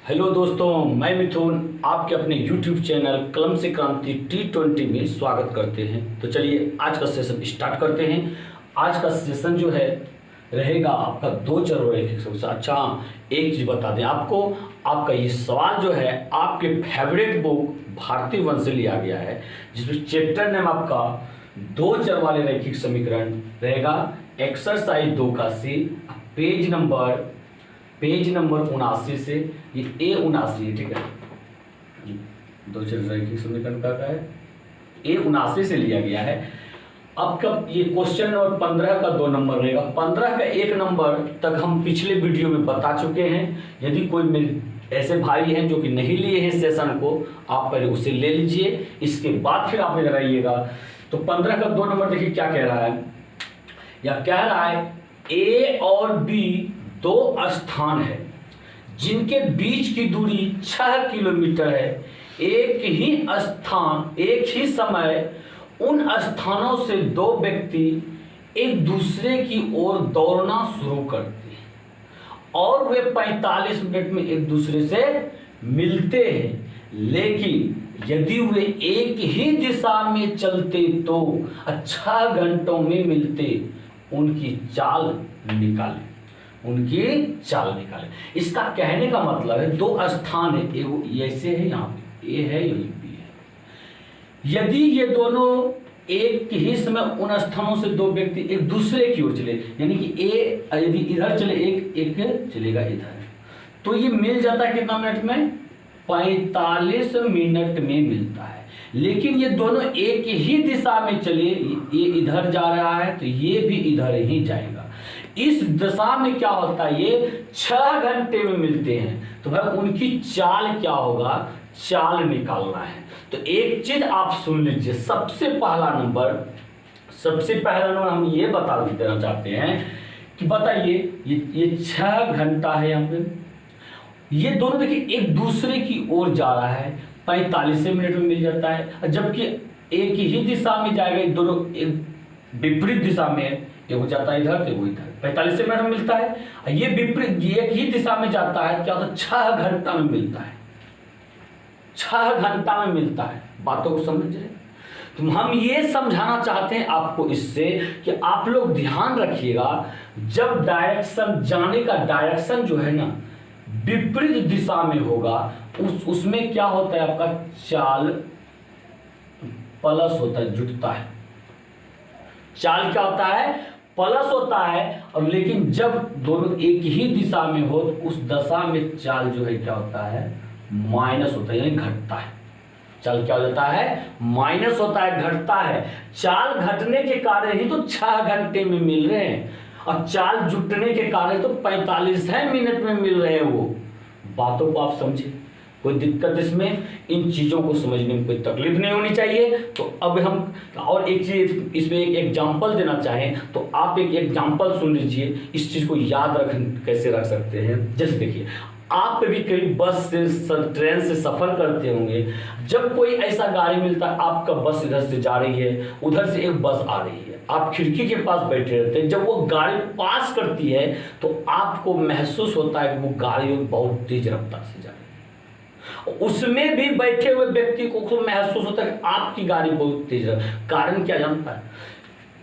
Hello दोस्तों, मैं मिथुन आपके अपने YouTube चैनल कलम से क्रांति T20 में स्वागत करते हैं। तो चलिए आज का सेशन स्टार्ट करते हैं। आज का सेशन जो है रहेगा आपका दो चरवरेखिक समस्या। अच्छा, एक चीज़ बता दें आपको, आपका ये सवाल जो है आपके फेवरेट बुक भारतीय वंश से लिया गया है, जिसमें चैप्टर नेम आपका दो चर वाले रैखिक समीकरण रहेगा। एक्सरसाइज 2 का सी, पेज नंबर 79 से, ये A79 है, ठीक है। दो चर रैखिक समीकरण का है, A79 से लिया गया है। अब कब ये क्वेश्चन नंबर 15 का 2 नंबर रहेगा। 15 का 1 नंबर तक हम पिछले वीडियो में बता चुके हैं। यदि कोई मेरे ऐसे भाई हैं जो कि नहीं लिए हैं सेशन को, आप पहले उसे ले लीजिए, इसके बाद फिर आप इधर आइएगा। तो 15 का 2 नंबर देखिए क्या कह रहा है, या कह रहा है A और B दो स्थान है जिनके बीच की दूरी 6 किलोमीटर है। एक ही समय उन स्थानों से दो व्यक्ति एक दूसरे की ओर दौड़ना शुरू करते हैं और वे 45 मिनट में एक दूसरे से मिलते हैं, लेकिन यदि वे एक ही दिशा में चलते तो 6 घंटों में मिलते। उनकी चाल निकालें। इसका कहने का मतलब है दो स्थान है, एक ऐसे है, यहाँ पे ए है, यही बी है। यदि ये दोनों एक ही समय उन स्थानों से दो व्यक्ति एक दूसरे की ओर चले, यानी कि ए यदि इधर चले, एक चलेगा इधर, तो ये मिल जाता है कितना मिनट में? 45 मिनट में मिलता है। लेकिन ये दोनों एक ही दिशा में चले, ये इधर जा रहा है तो ये भी इधर ही जाएगा। इस दशा में क्या होता है, ये 6 घंटे में मिलते हैं। तो भाई उनकी चाल क्या होगा, चाल निकालना है। तो एक चीज आप सुन लीजिए, सबसे पहला नंबर हम ये बता देना चाहते हैं कि बताइए ये 6 घंटा है, यहाँ पे ये दोनों देखिए एक दूसरे की ओर जा रहा है, 45 मिनट में मिल जाता है। जबकि एक ही दिशा में जाएगा, ये दोनों एक विपरीत दिशा में, एक हो जाता है इधर तो वो इधर, 45 मिनट में मिलता है। ये विपरीत एक ही दिशा में जाता है, क्या होता है, 6 घंटा में मिलता है। 6 घंटा में मिलता है। बातों को समझ रहे? तो हम ये समझाना चाहते हैं आपको इससे कि आप लोग ध्यान रखिएगा, जब डायरेक्शन जाने का डायरेक्शन जो है ना विपरीत दिशा में होगा, उसमें क्या होता है, आपका चाल प्लस होता है, जुटता है। चाल क्या होता है, प्लस होता है। और लेकिन जब दोनों एक ही दिशा में हो तो उस दशा में चाल जो है क्या होता है, माइनस होता है, यानी घटता है। चाल क्या हो जाता है, माइनस होता है, घटता है। चाल घटने के कारण ही तो 6 घंटे में मिल रहे हैं, और चाल जुटने के कारण तो 45 मिनट में मिल रहे हैं। वो बातों को आप समझे, कोई दिक्कत इसमें, इन चीज़ों को समझने में कोई तकलीफ नहीं होनी चाहिए। तो अब हम और एक चीज़ इसमें एक एग्जाम्पल देना चाहें तो आप एक एग्जाम्पल सुन लीजिए, इस चीज़ को याद कैसे रख सकते हैं। जैसे देखिए, आप भी कहीं बस से ट्रेन से सफ़र करते होंगे, जब कोई ऐसा गाड़ी मिलता है, आपका बस इधर से जा रही है, उधर से एक बस आ रही है, आप खिड़की के पास बैठे रहते हैं। जब वो गाड़ी पास करती है तो आपको महसूस होता है कि वो गाड़ी बहुत तेज रफ्तार से जा रही है। उसमें भी बैठे हुए व्यक्ति को महसूस होता है कि आपकी गाड़ी बहुत तेज है। कारण क्या जानता है?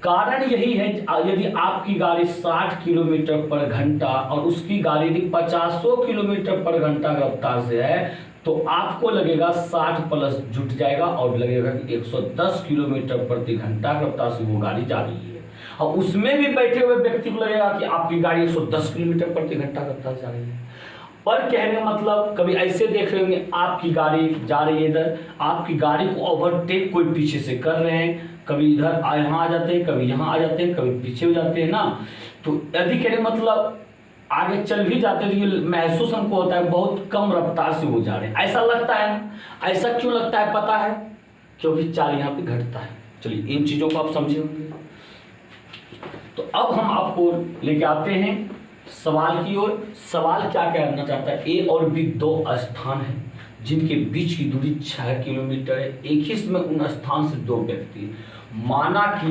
कारण यही है, यदि आपकी गाड़ी 60 किलोमीटर पर घंटा और उसकी गाड़ी यदि 50 किलोमीटर पर घंटा रफ्तार से है, तो आपको लगेगा 60 प्लस जुट जाएगा और लगेगा कि 110 किलोमीटर प्रति घंटा रफ्तार से वो गाड़ी जा रही है। और उसमें भी बैठे हुए व्यक्ति को लगेगा कि आपकी गाड़ी 110 किलोमीटर प्रति घंटा रफ्तार से जा रही है। पर कहने का मतलब, कभी ऐसे देख रहे होंगे, आपकी गाड़ी जा रही है इधर, आपकी गाड़ी को ओवरटेक कोई पीछे से कर रहे हैं, कभी इधर यहाँ आ जाते हैं, कभी यहाँ आ जाते हैं, कभी पीछे हो जाते हैं ना। तो यदि कहने मतलब आगे चल भी जाते हैं तो ये महसूस हमको होता है बहुत कम रफ्तार से वो जा रहे हैं, ऐसा लगता है ना। ऐसा क्यों लगता है पता है? क्योंकि चाल यहाँ पे घटता है। चलिए इन चीज़ों को आप समझे होंगे। तो अब हम आपको लेके आते हैं सवाल की ओर। सवाल क्या कहना चाहता है, ए और बी दो स्थान है जिनके बीच की दूरी 6 किलोमीटर है। एक ही समय उन स्थान से दो व्यक्ति, माना कि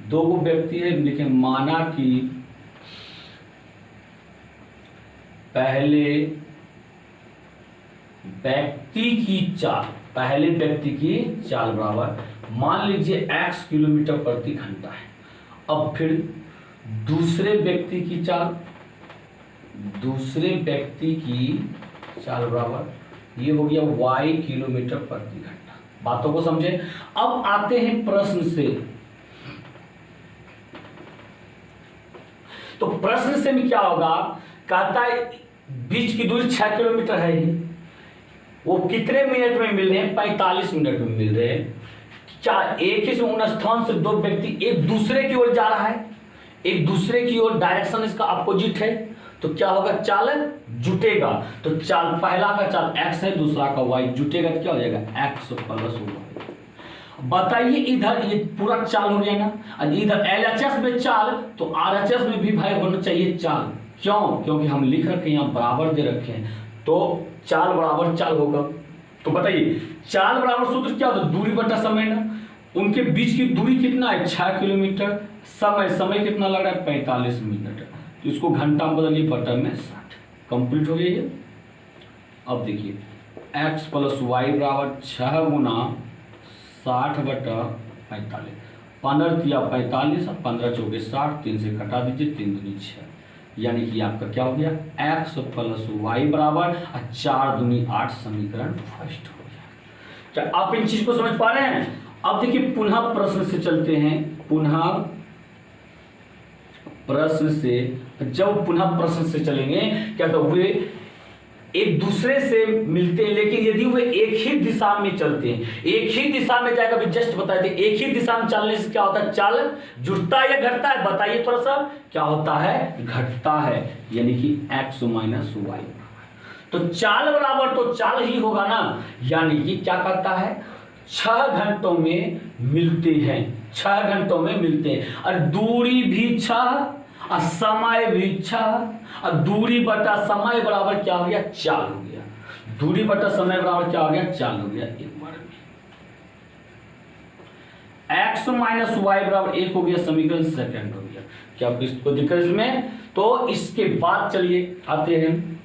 दो व्यक्ति है, लेकिन माना कि पहले व्यक्ति की चाल, पहले व्यक्ति की चाल बराबर, मान लीजिए x किलोमीटर प्रति घंटा है। अब फिर दूसरे व्यक्ति की चाल, दूसरे व्यक्ति की चाल बराबर, ये हो गया y किलोमीटर प्रति घंटा। बातों को समझे। अब आते हैं प्रश्न से। तो प्रश्न से में क्या होगा, कहता है बीच की दूरी 6 किलोमीटर है ही, वो कितने मिनट में मिल रहे हैं, 45 मिनट में मिल रहे हैं। क्या एक ही स्थान से दो व्यक्ति एक दूसरे की ओर जा रहा है, एक दूसरे की ओर डायरेक्शन इसका अपोजिट है, तो क्या होगा, चाल जुटेगा। तो चाल, पहला का चाल x है, दूसरा का y, जुटेगा तो क्या हो जाएगा, x प्लस y। बताइए इधर ये पूरा चाल हो गया ना, इधर LHS में चाल तो RHS में भी भाई होना चाहिए चाल। क्यों, क्योंकि हम लिख रखे हैं यहाँ बराबर दे रखे हैं, तो चाल बराबर चाल होगा। तो बताइए चाल बराबर सूत्र क्या होता है, दूरी बटा समय ना। उनके बीच की दूरी कितना है, 6 किलोमीटर। समय कितना लग रहा है, 45 मिनट। तो इसको घंटा में बदलिए, बटा में 60। कंप्लीट हो गया ये। अब देखिए x प्लस वाई बराबर 6 गुना 60 बटा 45। 15 तिया 45 और 15 चौके 60, 3 से कटा दीजिए, 3 दूनी 6, यानी कि आपका क्या हो गया, x प्लस वाई बराबर 4 दूनी 8, समीकरण फर्स्ट हो गया। क्या आप इन चीज को समझ पा रहे हैं। अब देखिए पुनः प्रश्न से चलते हैं, पुनः प्रश्न से। जब पुनः प्रश्न से चलेंगे, क्या तो वे एक दूसरे से मिलते हैं, लेकिन यदि वे एक ही दिशा में चलते हैं, एक ही दिशा में जाएगा, अभी जस्ट बताए थे, एक ही दिशा में चलने से क्या होता है, चाल जुड़ता है या घटता है, बताइए थोड़ा सा, क्या होता है, घटता है, यानी कि x माइनस वाई। तो चाल बराबर तो चाल ही होगा ना, यानी कि क्या करता है, 6 घंटों में मिलते हैं, 6 घंटों में मिलते हैं। और दूरी भी 6 और समय भी 6, और दूरी बटा समय बराबर क्या हो गया, चाल हो गया। दूरी बटा समय बराबर क्या हो गया, चाल हो गया। एक बार में x माइनस वाई बराबर 1 हो गया, समीकरण सेकंड हो गया। क्या इसको दिक्कत इसमें। तो इसके बाद चलिए आते हैं,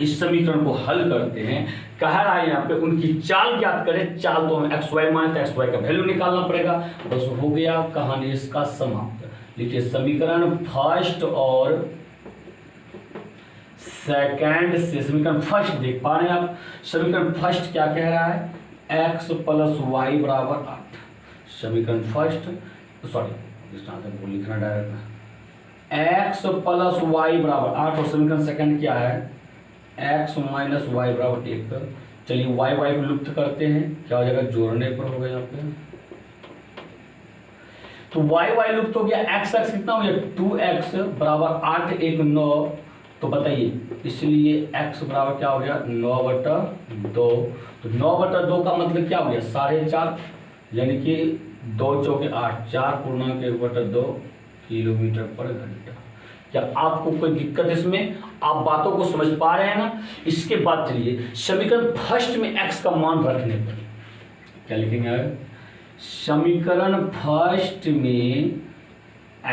इस समीकरण को हल करते हैं। कह रहा है यहाँ पे उनकी चाल ज्ञात करें। चाल तो हमें xy माने, तो xy का वैल्यू निकालना पड़ेगा। बस हो गया, कहानी इसका समाप्त। लिखिए समीकरण फर्स्ट और सेकंड से, समीकरण फर्स्ट देख पा रहे हैं आप। समीकरण फर्स्ट क्या कह रहा है, x प्लस वाई बराबर 8। समीकरण फर्स्ट, सॉरी इस आंसर को लिखना डायरेक्ट, x प्लस वाई बराबर 8। और समीकरण सेकंड क्या है, x माइनस वाई बराबर 1। चलिए y को लुप्त करते हैं, क्या हो जाएगा, जोड़ने पर होगा यहाँ पे। तो y लुप्त हो गया, x कितना हो गया, 2x बराबर 8 1 9। तो बताइए, इसलिए x बराबर क्या हो गया, 9/2। तो 9/2 का मतलब क्या हो गया, 4.5, यानी कि 2 चौके 8, 4 पूर्णांक 1/2 किलोमीटर पर घंटा। क्या आपको कोई दिक्कत इसमें, आप बातों को समझ पा रहे हैं ना। इसके बाद चलिए समीकरण फर्स्ट में x का मान रखने पर क्या लिखेंगे, समीकरण फर्स्ट में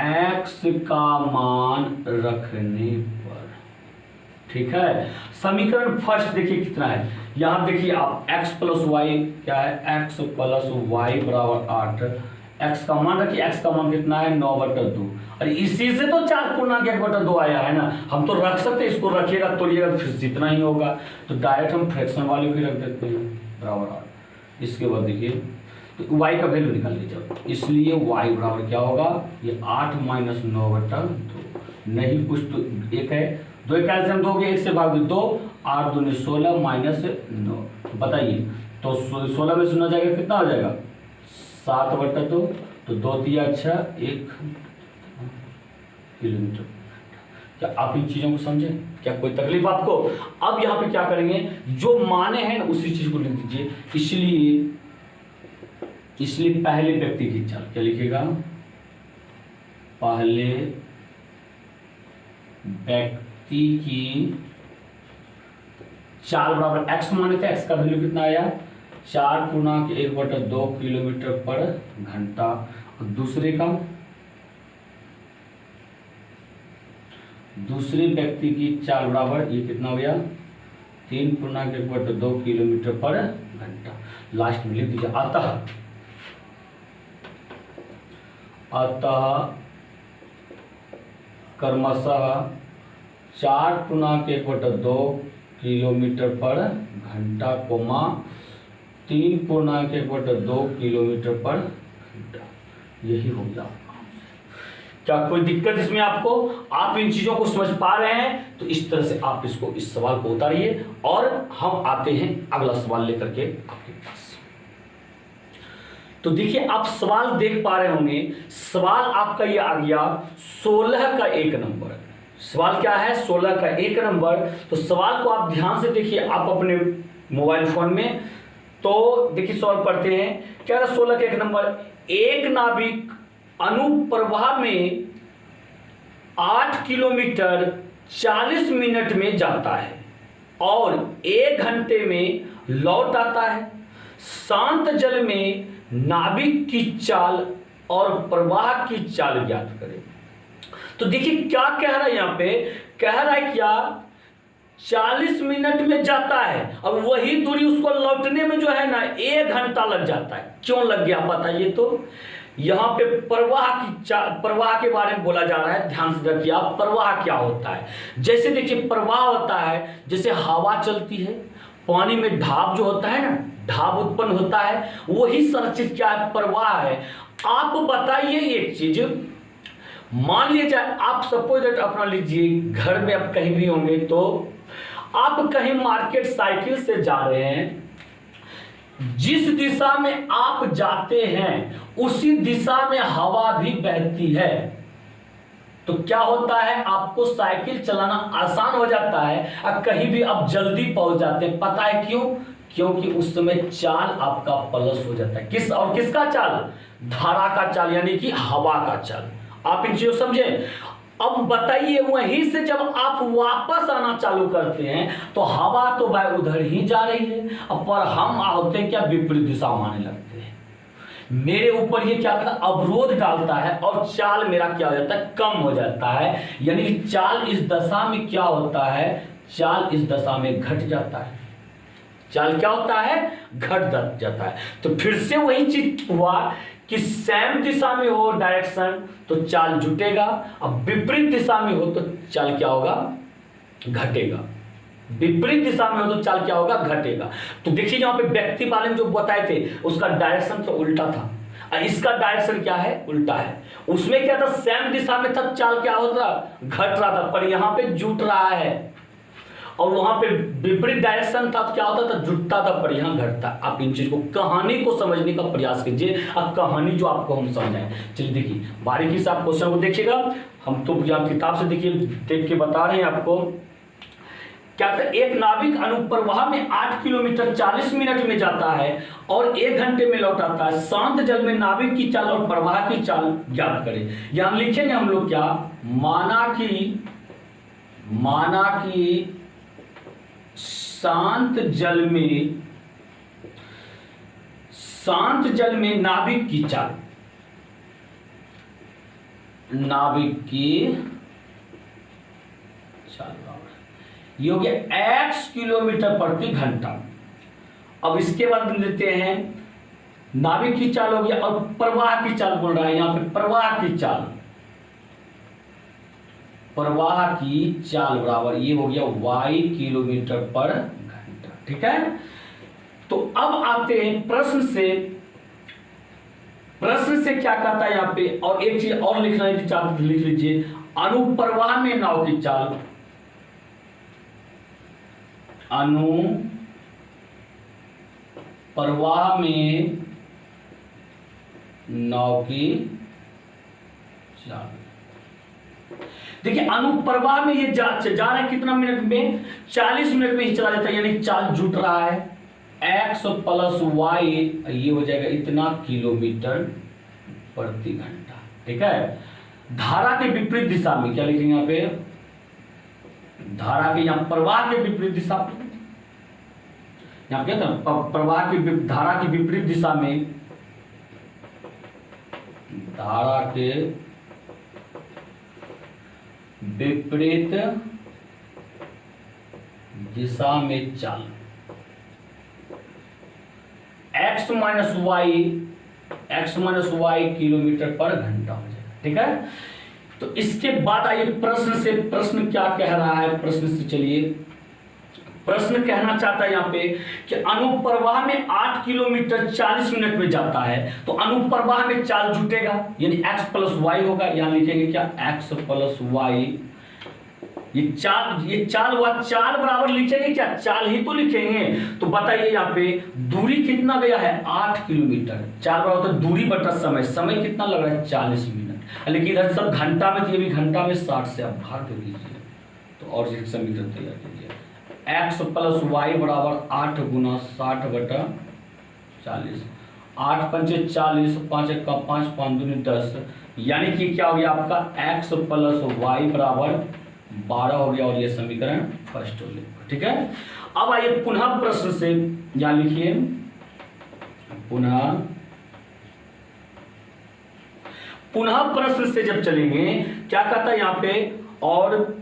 x का मान रखने पर, ठीक है। समीकरण फर्स्ट देखिए कितना है, यहां देखिए आप x प्लस वाई क्या है, x प्लस वाई बराबर 8। x का मान रखिए, x का मान कितना है, 9/2। और इसी से तो 4 पूर्णांक 1/2 आया है ना। हम तो रख सकते हैं, इसको रखिएगा तोड़िएगा फिर जितना ही होगा। तो डायरेक्ट हम फ्रैक्शन वाले भी रख देते हैं, बराबर 8। इसके बाद देखिए तो y का वैल्यू निकाल लीजिए, इसलिए y बराबर क्या होगा, ये 8 माइनस 9/2। नहीं कुछ तो एक है, 2 कैल्सियम 2 के 1 से भाग दो, 2 8 दूनी 16 माइनस 9। बताइए तो 16 में 0 जाएगा, कितना हो जाएगा, 7/2। तो 2 तिया 6, 1 किलोमीटर। क्या आप इन चीजों को समझे, क्या कोई तकलीफ आपको। अब यहाँ पे क्या करेंगे, जो माने हैं उसी चीज को लिख दीजिए। इसलिए पहले व्यक्ति की चाल क्या लिखेगा, पहले व्यक्ति की चाल बराबर x माने थे, x का वैल्यू कितना आया, 4 पूर्णांक 1/2 किलोमीटर पर घंटा। और दूसरे व्यक्ति की चाल बराबर ये कितना हो गया, 3.1/2 किलोमीटर पर घंटा। लास्ट में लिख दीजिए अतः क्रमशः 4.1/2 किलोमीटर पर घंटा, 3.1/2 किलोमीटर पर घंटा। यही हो गया। क्या कोई दिक्कत इसमें आपको? आप इन चीजों को समझ पा रहे हैं? तो इस तरह से आप इसको, इस सवाल को उतारिए और हम आते हैं अगला सवाल लेकर के आपके पास। तो देखिए, आप सवाल देख पा रहे होंगे। सवाल आपका ये आ गया 16 का 1 नंबर। सवाल क्या है? 16 का 1 नंबर। तो सवाल को आप ध्यान से देखिए, आप अपने मोबाइल फोन में। तो देखिए सवाल पढ़ते हैं। क्या है 16 का 1 नंबर? एक नाविक अनुप्रवाह में 8 किलोमीटर 40 मिनट में जाता है और 1 घंटे में लौट आता है। शांत जल में नाविक की चाल और प्रवाह की चाल ज्ञात करें। तो देखिए क्या कह रहा है यहाँ पे? कह रहा है क्या? 40 मिनट में जाता है और वही दूरी उसको लौटने में जो है ना 1 घंटा लग जाता है। क्यों लग गया बताइए? तो यहाँ पे प्रवाह के बारे में बोला जा रहा है। ध्यान से रखिए आप, प्रवाह क्या होता है। जैसे देखिए प्रवाह होता है, जैसे हवा चलती है, पानी में ढाब जो होता है ना, ढाब उत्पन्न होता है, वही सारी चीज क्या है? प्रवाह है। आप बताइए एक चीज, मान लीजिए आप सपोज दैट अपना लीजिए घर में आप कहीं भी होंगे, तो आप कहीं मार्केट साइकिल से जा रहे हैं, जिस दिशा में आप जाते हैं उसी दिशा में हवा भी बहती है। तो क्या होता है? आपको साइकिल चलाना आसान हो जाता है और कहीं भी आप जल्दी पहुंच जाते हैं। पता है क्यों? क्योंकि उस समय चाल आपका प्लस हो जाता है। किसका चाल? धारा का चाल, यानी कि हवा का चाल। आप इन चीजों समझे? अब बताइए, वहीं से जब आप वापस आना चालू करते हैं तो हवा तो भाई उधर ही जा रही है, पर हम होते हैं क्या? विपरीत दिशा में आने लगते हैं। मेरे ऊपर ये क्या करता है? अवरोध डालता है और चाल मेरा क्या हो जाता है? कम हो जाता है। यानी चाल इस दशा में क्या होता है? चाल इस दशा में घट जाता है। चाल क्या होता है? घट जाता है। तो फिर से वही चीज हुआ कि सेम दिशा में हो डायरेक्शन तो चाल जुटेगा, अब विपरीत दिशा में हो तो चाल क्या होगा? घटेगा। विपरीत दिशा में हो तो चाल क्या होगा? घटेगा। तो देखिए यहाँ पे व्यक्ति वाले में जो बताए थे उसका डायरेक्शन तो उल्टा था और इसका डायरेक्शन क्या है? उल्टा है। उसमें क्या था? सेम दिशा में था, चाल क्या होता? घट रहा था, पर यहाँ पे जुट रहा है। और वहां पे विपरीत डायरेक्शन था तो क्या होता था? जुटता था, पर यहाँ घटता। आप इन चीज को, कहानी को समझने का प्रयास कीजिए। अब कहानी जो आपको हम समझाएं, चलिए देखिए बारीकी से आप क्वेश्चन को देखिएगा। हम तो यहाँ किताब से देखिए देख के बता रहे हैं आपको। क्या था? एक नाविक अनुप्रवाह में 8 किलोमीटर 40 मिनट में जाता है और 1 घंटे में लौट आता है। शांत जल में नाविक की चाल और प्रवाह की चाल ज्ञात करें। यहां लिखेंगे हम लोग क्या? माना कि शांत जल में नाविक की चाल, ये हो गया x किलोमीटर प्रति घंटा। अब इसके बाद लेते हैं नाविक की चाल हो गया और प्रवाह की चाल बोल रहा है। यहां पे प्रवाह की चाल बराबर ये हो गया y किलोमीटर पर घंटा। ठीक है। तो अब आते हैं प्रश्न से क्या कहता है यहाँ पे? और एक चीज और लिखना है, चाहते लिख लीजिए। अनुप्रवाह में नाव की चाल, अनुप्रवाह में नाव की चाल। देखिए अनुप्रवाह में ये जा रहा है कितना मिनट में? 40 मिनट में ही चला जाता है, यानी चाल जुट रहा है। x प्लस y ये हो जाएगा इतना किलोमीटर प्रति घंटा। ठीक है। धारा के विपरीत दिशा में क्या लिखेंगे यहाँ पे? धारा के, यहाँ प्रवाह के विपरीत दिशा, यहाँ क्या था? धारा की विपरीत दिशा में, धारा के विपरीत दिशा में चाल x माइनस वाई किलोमीटर पर घंटा हो जाएगा। ठीक है, तो इसके बाद आइए प्रश्न क्या कह रहा है। प्रश्न से चलिए, प्रश्न कहना चाहता है यहाँ पे कि अनुप्रवाह में 8 किलोमीटर 40 मिनट में जाता है, तो अनुप्रवाह में चाल जुटेगा, यानी x प्लस वाई होगा। यहाँ लिखेंगे क्या, x प्लस वाई। ये चाल हुआ, चाल बराबर लिखेंगे क्या, चाल ही तो लिखेंगे। तो बताइए यहाँ पे दूरी कितना गया है, 8 किलोमीटर। चाल बराबर तो दूरी बटा समय, समय कितना लग रहा है 40 मिनट, लेकिन इधर सब घंटा में, तो ये भी घंटा में 60 से आप भाग दे दीजिए, तो और समीकरण तैयार कीजिए। x प्लस वाई बराबर 8 गुना 60 बटा 40, 8 पंचे 40, 5 का 5, 5 दूनी 10, यानी कि क्या हो गया आपका x प्लस वाई बराबर 12 हो गया, और ये समीकरण फर्स्ट हो गया। ठीक है, अब आइए पुनः प्रश्न से, यहां लिखिए पुनः प्रश्न से जब चलेंगे, क्या कहता है यहाँ पे, और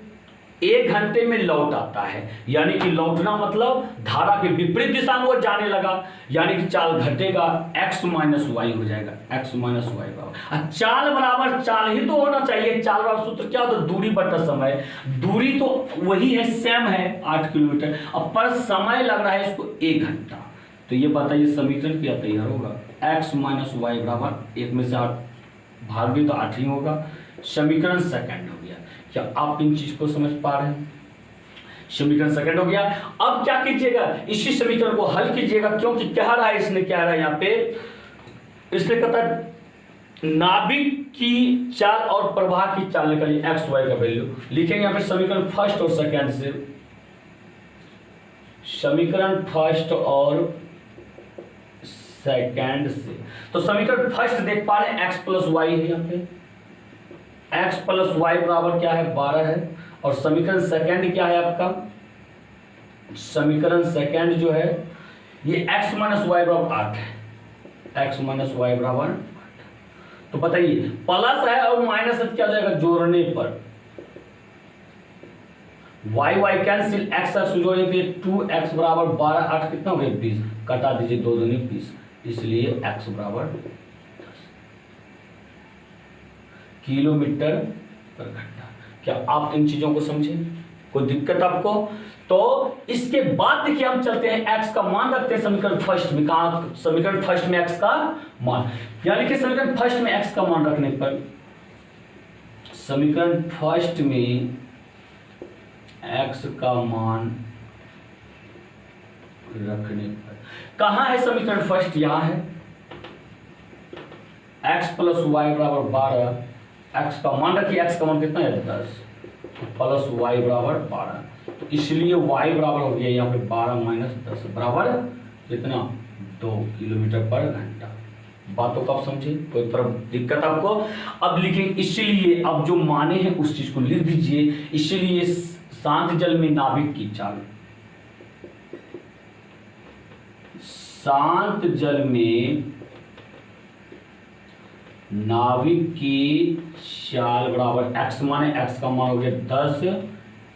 1 घंटे में लौट आता है, यानी कि लौटना मतलब धारा के विपरीत दिशा में वो जाने लगा, यानी कि चाल घटेगा, x माइनस वाई हो जाएगा, x माइनस वाई बराबर चाल बराबर चाल ही तो होना चाहिए। चाल बराबर सूत्र क्या होता है, दूरी बटा समय। दूरी तो वही है, सेम है 8 किलोमीटर, अब पर समय लग रहा है इसको 1 घंटा। तो ये बताइए समीकरण क्या तैयार होगा, x माइनस वाई बराबर 1 में से 8 भाग भी तो 8 ही होगा, समीकरण सेकंड हो गया। क्या आप इन चीज को समझ पा रहे हैं, समीकरण सेकंड हो गया। अब क्या कीजिएगा, इसी समीकरण को हल कीजिएगा, क्योंकि कह रहा है, इसने क्या रहा है यहाँ पे, इसने कहता है नाभिक की चाल और प्रवाह की चाल निकालिए, एक्स वाई का वैल्यू लिखेंगे यहाँ पे समीकरण फर्स्ट और सेकंड से। समीकरण फर्स्ट और सेकंड से, तो समीकरण फर्स्ट देख पा रहे हैं एक्स प्लस वाई है, यहाँ पे x प्लस वाई बराबर क्या है 12 है, और समीकरण सेकंड क्या है आपका, समीकरण सेकंड जो है ये x माइनस वाई बराबर 8 है, x माइनस वाई बराबर 8। तो बताइए प्लस है और माइनस क्या हो जाएगा, जोड़ने पर y कैंसिल, x जोड़ने पे 2x बराबर 12, 8 कितना हो गया 20, कटा दीजिए 2 दूनी 20, इसलिए x बराबर किलोमीटर पर घंटा। क्या आप इन चीजों को समझे, कोई दिक्कत आपको? तो इसके बाद देखिए हम चलते हैं, x का मान रखते हैं समीकरण फर्स्ट में। कहा, समीकरण फर्स्ट में x का मान, यानी कि समीकरण फर्स्ट में x का मान रखने पर, समीकरण फर्स्ट में x का मान रखने पर, कहां है समीकरण फर्स्ट, यहां है, x प्लस वाई बराबर 12, x का मान रखिए, x का मान कितना है 10, प्लस y बराबर 12, तो इसलिए y बराबर हो गया यहाँ पे 12 माइनस 10 बराबर कितना 2 किलोमीटर पर घंटा। बातों को आप समझे, कोई दिक्कत आपको? अब लिखेंगे, इसलिए अब जो माने हैं उस चीज को लिख दीजिए। इसलिए शांत जल में नाभिक की चाल, शांत जल में नाभिक की चाल बराबर x माने, x का मान हो गया 10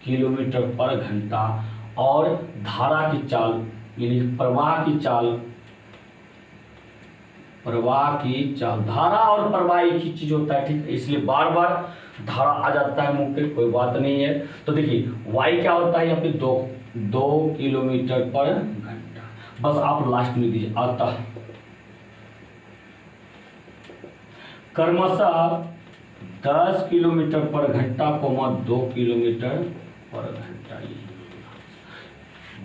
किलोमीटर पर घंटा, और धारा की चाल यानी प्रवाह की चाल, धारा और प्रवाह एक ही चीज होता है, ठीक है, इसलिए बार बार धारा आ जाता है मुंह पे, कोई बात नहीं है। तो देखिए y क्या होता है यहाँ पे 2 किलोमीटर पर घंटा, बस आप लास्ट में दीजिए आता क्रमशः 10 किलोमीटर पर घंटा, 2 किलोमीटर पर घंटा।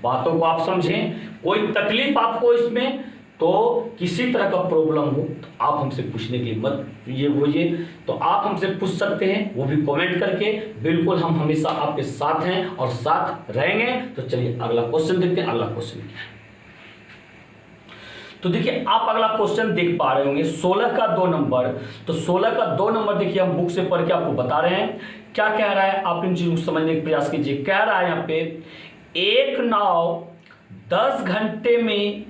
बातों को आप समझें, कोई तकलीफ आपको इसमें, तो किसी तरह का प्रॉब्लम हो तो आप हमसे पूछने के लिए मत ये होइए, तो आप हमसे पूछ सकते हैं, वो भी कमेंट करके। बिल्कुल हम हमेशा आपके साथ हैं और साथ रहेंगे। तो चलिए अगला क्वेश्चन देखते हैं। अगला क्वेश्चन क्या है, तो देखिए आप अगला क्वेश्चन देख पा रहे होंगे 16 का 2 नंबर। तो 16 का 2 नंबर देखिए हम बुक से पढ़ के आपको बता रहे हैं क्या कह रहा है, आप इन चीजों को समझने का प्रयास कीजिए। कह रहा है यहाँ पे, एक नाव 10 घंटे में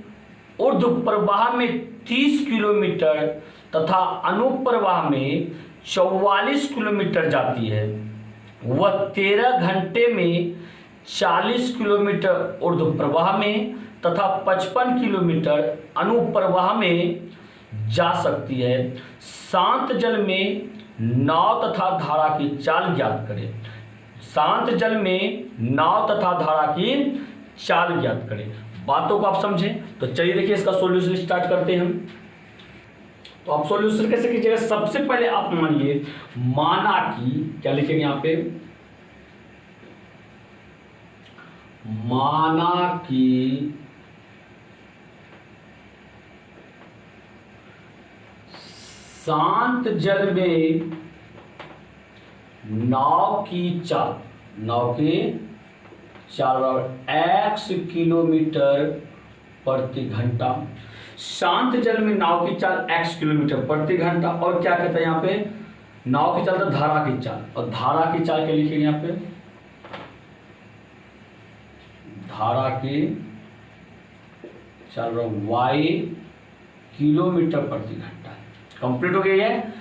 ऊर्ध्व प्रवाह में 30 किलोमीटर तथा अनुप्रवाह में 44 किलोमीटर जाती है। वह 13 घंटे में 40 किलोमीटर ऊर्ध्व प्रवाह में तथा 55 किलोमीटर अनुप्रवाह में जा सकती है। शांत जल में नाव तथा धारा की चाल ज्ञात करें। शांत जल में नाव तथा धारा की चाल ज्ञात करें। बातों को आप समझें तो चलिए देखिए इसका सॉल्यूशन स्टार्ट करते हैं हम। तो आप सॉल्यूशन कैसे कीजिएगा, सबसे पहले आप मानिए, माना कि क्या लिखेंगे यहां पे, माना कि शांत जल में नाव की चाल बराबर x किलोमीटर प्रति घंटा। शांत जल में नाव की चाल x किलोमीटर प्रति घंटा। और क्या कहता है यहाँ पे, नाव की चाल तो धारा की चाल, और धारा की चाल क्या लिखेंगे यहाँ पे, धारा की चाल y किलोमीटर प्रति घंटा। कंप्लीट हो गई है।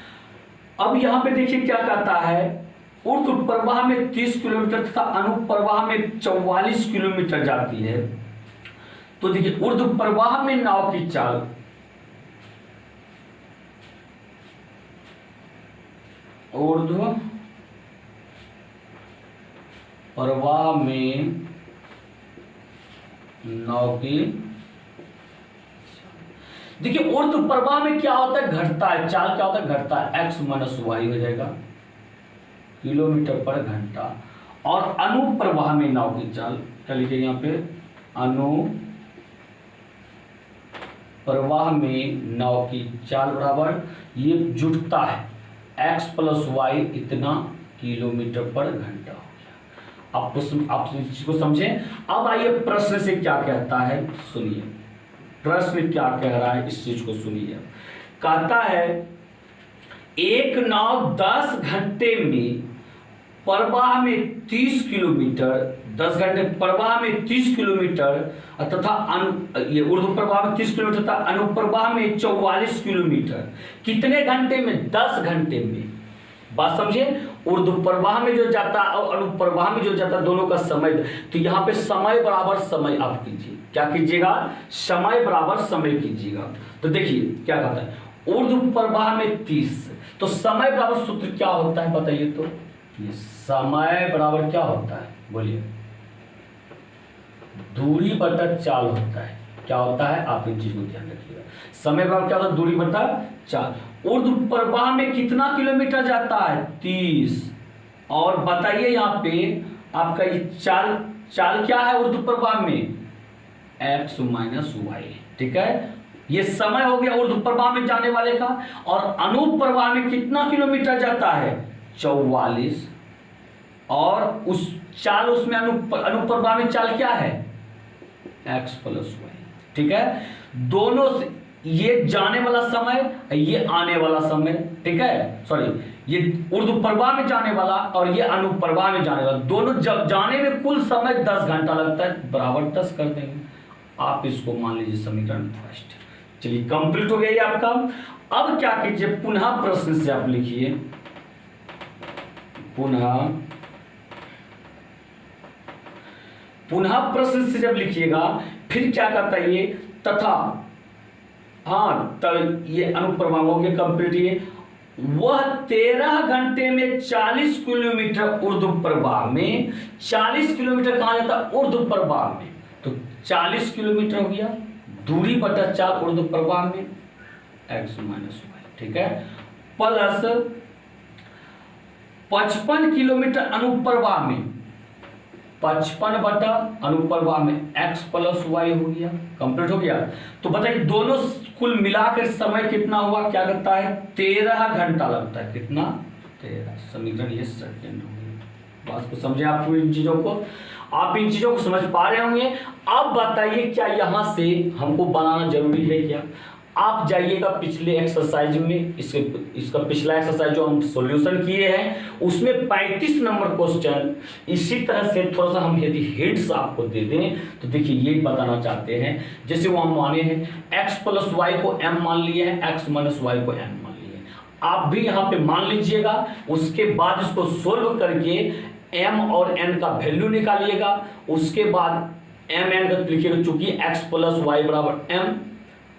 अब यहां पे देखिए क्या कहता है, ऊर्ध्व प्रवाह में 30 किलोमीटर तथा अनुप्रवाह में 44 किलोमीटर जाती है। तो देखिए ऊर्ध्व प्रवाह में नाव की चाल, ऊर्ध्व प्रवाह में नाव की, देखिए ऊर्ध्व प्रवाह में क्या होता है, घटता है, चाल क्या होता है, घटता है, x माइनस वाई हो जाएगा किलोमीटर पर घंटा। और अनुप्रवाह में नाव की चाल क्या लिखेंगे यहाँ पे, अनुप्रवाह में नाव की चाल बराबर, ये जुटता है x प्लस वाई इतना किलोमीटर पर घंटा हो गया। आप इस चीज को समझें। अब आइए प्रश्न से क्या कहता है सुनिए, प्रश्न क्या कह रहा है इस चीज को सुनिए। कहता है एक नाव 10 घंटे में प्रवाह में 30 किलोमीटर, 10 घंटे प्रवाह में 30 किलोमीटर तथा ये ऊर्ध्व प्रवाह में 30 किलोमीटर तथा अनुप्रवाह में 44 किलोमीटर, कितने घंटे में, 10 घंटे में। बात समझे, ऊर्ध्व प्रवाह में जो जाता और अनुप्रवाह में जो जाता दोनों का समय, तो यहाँ पे समय बराबर समय आप कीजिए, क्या कीजिएगा, समय बराबर समय कीजिएगा। तो देखिए क्या कहता है, ऊर्ध्व प्रवाह में 30, तो समय बराबर सूत्र क्या होता है बताइए, तो ये समय बराबर क्या होता है बोलिए, दूरी बटा चाल होता है। क्या होता है, आप इन चीज को ध्यान रखिएगा। समय बराबर क्या होता है, दूरी बटा चाल। ऊर्ध्व प्रवाह में कितना किलोमीटर जाता है, 30। और बताइए यहाँ पे आपका ये चाल क्या है ऊर्ध्व प्रवाह में, x माइनस वाई। ठीक है, ये समय हो गया ऊर्ध्व प्रवाह में जाने वाले का। और अनुप्रवाह में कितना किलोमीटर जाता है, 44। और उस चाल, उसमें अनुप्रवाह में चाल क्या है, x प्लस वाई। ठीक है, दोनों से ये जाने वाला समय, ये आने वाला समय। ठीक है, सॉरी, ये ऊर्ध्व प्रवाह में जाने वाला और ये अनुप्रवाह में जाने वाला, दोनों जब जाने में कुल समय 10 घंटा लगता है, बराबर 10 कर देंगे। आप इसको मान लीजिए समीकरण फर्स्ट। चलिए कंप्लीट हो गया ये आपका। अब क्या कीजिए, पुनः प्रश्न से आप लिखिए, पुनः प्रश्न से जब लिखिएगा फिर क्या करता है ये, तथा, हाँ तो ये अनुप्रवाह हो गया कंप्लीट। ये वह 13 घंटे में 40 किलोमीटर ऊर्ध्व प्रवाह में, 40 किलोमीटर कहाँ जाता है, ऊर्ध्व प्रवाह में। तो 40 किलोमीटर हो गया, दूरी बटा चाल ऊर्ध्व प्रवाह में, x माइनस वाई। ठीक है, प्लस 55 किलोमीटर अनुप्रवाह में, 55 बटा अनुप्रवाह में x प्लस वाई हो गया। कंप्लीट हो गया। तो बताइए दोनों कुल मिलाकर समय कितना हुआ, क्या करता है, 13 घंटा लगता है। कितना, 13। समीकरण ये सेकंड हो गया। बात को समझे आप, इन चीजों को, आप इन चीजों को समझ पा रहे होंगे। अब बताइए क्या यहां से हमको बनाना जरूरी है क्या। आप जाइएगा पिछले एक्सरसाइज में, इसका पिछला एक्सरसाइज जो हम सॉल्यूशन किए हैं उसमें 35 नंबर क्वेश्चन इसी तरह से थोड़ा सा हम यदि हिंट्स आपको दे दें तो देखिए यही बताना चाहते हैं। जैसे वो हम माने हैं x प्लस वाई को m मान लिए हैं, x माइनस वाई को n मान लिए हैं। आप भी यहाँ पे मान लीजिएगा, उसके बाद इसको सोल्व करके m और n का वैल्यू निकालिएगा। उसके बाद m n का लिखिएगा, चूंकि x प्लस वाई बराबर m,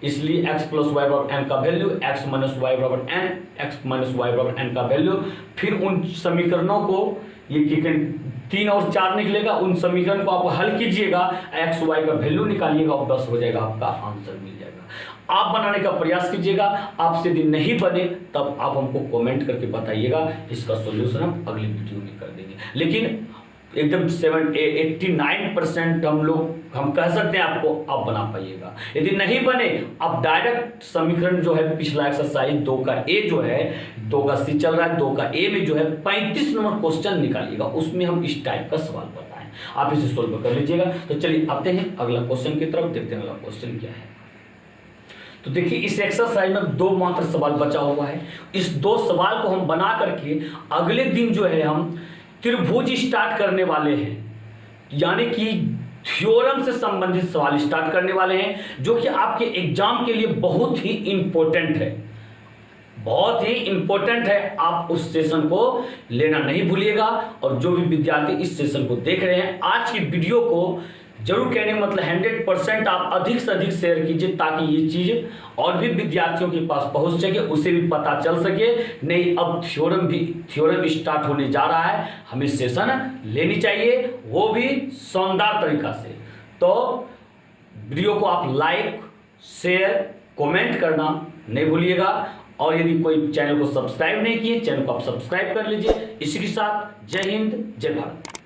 इसलिए x प्लस वाई बराबर m का वैल्यू, x माइनस वाई बराबर n, x माइनस वाई बराबर n का वैल्यू। फिर उन समीकरणों को, ये 3 और 4 निकलेगा, उन समीकरण को आप हल कीजिएगा, x y का वैल्यू निकालिएगा और बस हो जाएगा, आपका आंसर मिल जाएगा। आप बनाने का प्रयास कीजिएगा। आपसे यदि नहीं बने तब आप हमको कमेंट करके बताइएगा, इसका सॉल्यूशन हम अगली वीडियो में कर देंगे। लेकिन एकदम 89% हम कह सकते हैं आपको आप बना पाइएगा। यदि नहीं बने, आप डायरेक्ट समीकरण जो है पिछला एक्सरसाइज 2 का ए जो है, 2 का सी चल रहा है, 2 का ए में जो है 35 नंबर क्वेश्चन निकालिएगा, उसमें हम इस टाइप का सवाल बताएं, आप इसे सोल्व कर लीजिएगा। तो चलिए आते हैं अगला क्वेश्चन की तरफ, देखते हैं अगला क्वेश्चन क्या है। तो देखिए इस एक्सरसाइज में 2 मात्र सवाल बचा हुआ है। इस 2 सवाल को हम बना करके अगले दिन जो है हम त्रिभुज स्टार्ट करने वाले हैं, यानी कि थ्योरम से संबंधित सवाल स्टार्ट करने वाले हैं, जो कि आपके एग्जाम के लिए बहुत ही इंपॉर्टेंट है, बहुत ही इंपॉर्टेंट है। आप उस सेशन को लेना नहीं भूलिएगा। और जो भी विद्यार्थी इस सेशन को देख रहे हैं, आज की वीडियो को जरूर कहने का मतलब 100% आप अधिक से अधिक शेयर कीजिए, ताकि ये चीज और भी विद्यार्थियों के पास पहुंच सके, उसे भी पता चल सके। नहीं, अब थ्योरम स्टार्ट होने जा रहा है, हमें सेशन लेनी चाहिए, वो भी शानदार तरीका से। तो वीडियो को आप लाइक, शेयर, कमेंट करना नहीं भूलिएगा। और यदि कोई चैनल को सब्सक्राइब नहीं किए, चैनल को आप सब्सक्राइब कर लीजिए। इसी के साथ जय हिंद, जय भारत।